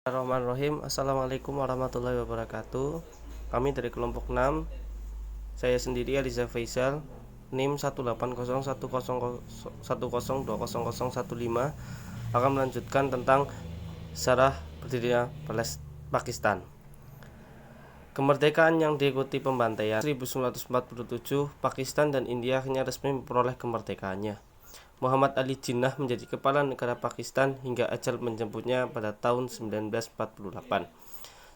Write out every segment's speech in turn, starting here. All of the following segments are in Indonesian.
Bismillahirrahmanirrahim. Assalamualaikum warahmatullahi wabarakatuh. Kami dari kelompok 6. Saya sendiri Aliza Faisal, NIM 1801010200015, akan melanjutkan tentang sejarah berdirinya Pakistan. Kemerdekaan yang diikuti pembantaian 1947, Pakistan dan India akhirnya resmi memperoleh kemerdekaannya. Muhammad Ali Jinnah menjadi kepala negara Pakistan hingga ajal menjemputnya pada tahun 1948.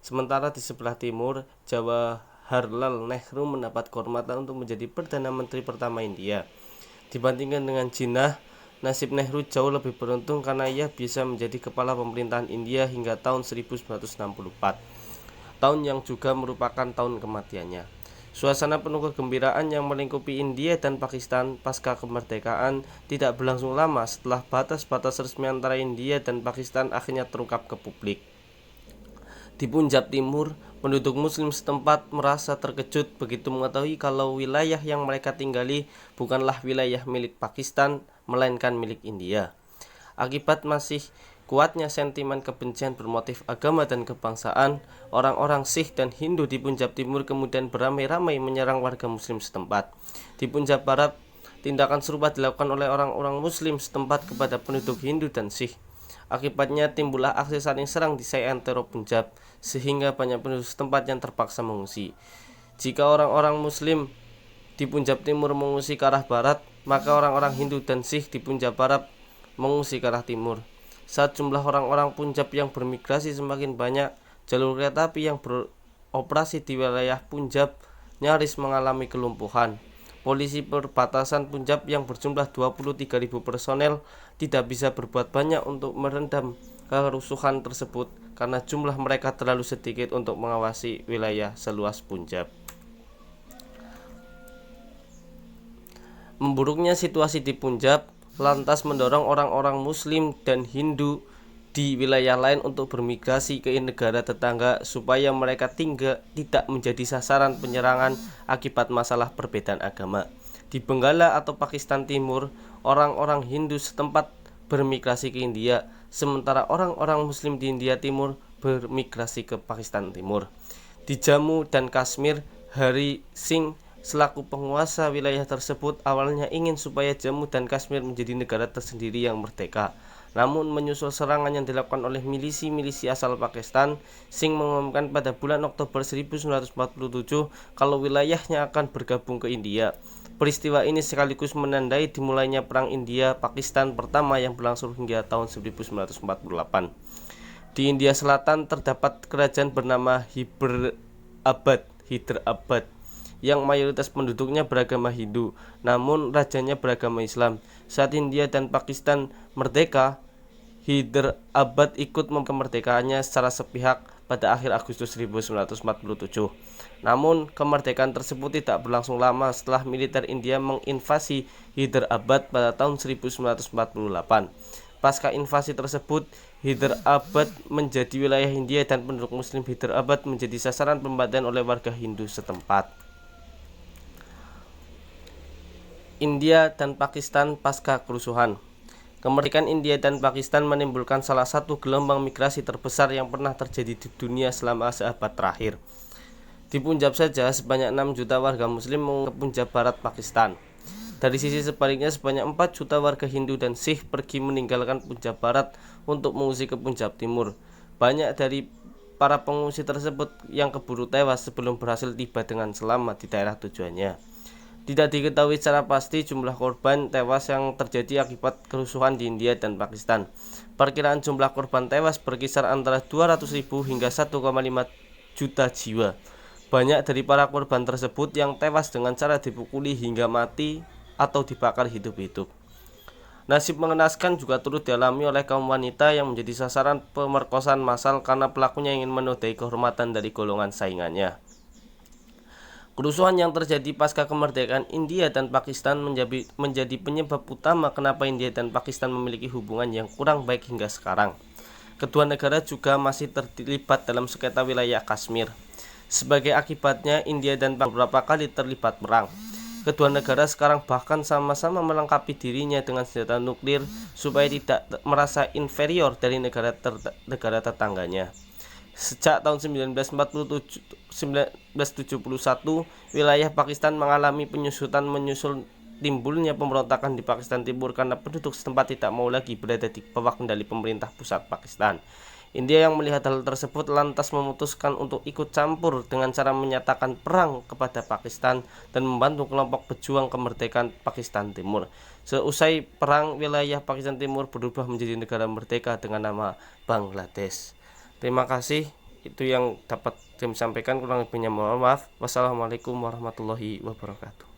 Sementara di sebelah timur, Jawaharlal Nehru mendapat kehormatan untuk menjadi Perdana Menteri pertama India. Dibandingkan dengan Jinnah, nasib Nehru jauh lebih beruntung karena ia bisa menjadi kepala pemerintahan India hingga tahun 1964, tahun yang juga merupakan tahun kematiannya. Suasana penuh kegembiraan yang melingkupi India dan Pakistan pasca kemerdekaan tidak berlangsung lama setelah batas-batas resmi antara India dan Pakistan akhirnya terungkap ke publik. Di Punjab Timur, penduduk muslim setempat merasa terkejut begitu mengetahui kalau wilayah yang mereka tinggali bukanlah wilayah milik Pakistan, melainkan milik India. Akibat masih kuatnya sentimen kebencian bermotif agama dan kebangsaan, orang-orang Sikh dan Hindu di Punjab Timur kemudian beramai-ramai menyerang warga muslim setempat. Di Punjab Barat, tindakan serupa dilakukan oleh orang-orang muslim setempat kepada penduduk Hindu dan Sikh. Akibatnya timbullah aksi saling serang di seantero Punjab, sehingga banyak penduduk setempat yang terpaksa mengungsi. Jika orang-orang muslim di Punjab Timur mengungsi ke arah barat, maka orang-orang Hindu dan Sikh di Punjab Barat mengungsi ke arah timur. Saat jumlah orang-orang Punjab yang bermigrasi semakin banyak, jalur kereta api yang beroperasi di wilayah Punjab nyaris mengalami kelumpuhan. Polisi perbatasan Punjab yang berjumlah 23.000 personel tidak bisa berbuat banyak untuk meredam kerusuhan tersebut karena jumlah mereka terlalu sedikit untuk mengawasi wilayah seluas Punjab. Memburuknya situasi di Punjab lantas mendorong orang-orang Muslim dan Hindu di wilayah lain untuk bermigrasi ke negara tetangga supaya mereka tidak menjadi sasaran penyerangan akibat masalah perbedaan agama. Di Benggala atau Pakistan Timur, orang-orang Hindu setempat bermigrasi ke India, sementara orang-orang Muslim di India Timur bermigrasi ke Pakistan Timur. Di Jammu dan Kashmir, Hari Singh selaku penguasa wilayah tersebut awalnya ingin supaya Jammu dan Kashmir menjadi negara tersendiri yang merdeka. Namun menyusul serangan yang dilakukan oleh milisi-milisi asal Pakistan, Singh mengumumkan pada bulan Oktober 1947 kalau wilayahnya akan bergabung ke India. Peristiwa ini sekaligus menandai dimulainya Perang India-Pakistan pertama yang berlangsung hingga tahun 1948. Di India Selatan terdapat kerajaan bernama Hyderabad yang mayoritas penduduknya beragama Hindu, namun rajanya beragama Islam. Saat India dan Pakistan merdeka, Hyderabad ikut kemerdekaannya secara sepihak pada akhir Agustus 1947. Namun, kemerdekaan tersebut tidak berlangsung lama setelah militer India menginvasi Hyderabad pada tahun 1948. Pasca invasi tersebut, Hyderabad menjadi wilayah India dan penduduk Muslim Hyderabad menjadi sasaran pembantaian oleh warga Hindu setempat. India dan Pakistan pasca kerusuhan. Kemerdekaan India dan Pakistan menimbulkan salah satu gelombang migrasi terbesar yang pernah terjadi di dunia selama seabad terakhir. Di Punjab saja sebanyak 6 juta warga muslim mengungsi ke Punjab Barat Pakistan. Dari sisi sebaliknya sebanyak 4 juta warga Hindu dan Sikh pergi meninggalkan Punjab Barat untuk mengungsi ke Punjab Timur. Banyak dari para pengungsi tersebut yang keburu tewas sebelum berhasil tiba dengan selamat di daerah tujuannya. Tidak diketahui secara pasti jumlah korban tewas yang terjadi akibat kerusuhan di India dan Pakistan. Perkiraan jumlah korban tewas berkisar antara 200.000 hingga 1,5 juta jiwa. Banyak dari para korban tersebut yang tewas dengan cara dipukuli hingga mati atau dibakar hidup-hidup. Nasib mengenaskan juga turut dialami oleh kaum wanita yang menjadi sasaran pemerkosaan massal karena pelakunya ingin menodai kehormatan dari golongan saingannya. Kerusuhan yang terjadi pasca kemerdekaan India dan Pakistan menjadi penyebab utama kenapa India dan Pakistan memiliki hubungan yang kurang baik hingga sekarang. Kedua negara juga masih terlibat dalam sengketa wilayah Kashmir. Sebagai akibatnya, India dan Pakistan beberapa kali terlibat perang. Kedua negara sekarang bahkan sama-sama melengkapi dirinya dengan senjata nuklir supaya tidak merasa inferior dari negara tetangganya. Sejak tahun 1971, wilayah Pakistan mengalami penyusutan menyusul timbulnya pemberontakan di Pakistan Timur karena penduduk setempat tidak mau lagi berada di bawah kendali pemerintah pusat Pakistan. India yang melihat hal tersebut lantas memutuskan untuk ikut campur dengan cara menyatakan perang kepada Pakistan dan membantu kelompok pejuang kemerdekaan Pakistan Timur. Seusai perang, wilayah Pakistan Timur berubah menjadi negara merdeka dengan nama Bangladesh. Terima kasih, itu yang dapat saya sampaikan, kurang lebihnya mohon maaf. Wassalamualaikum warahmatullahi wabarakatuh.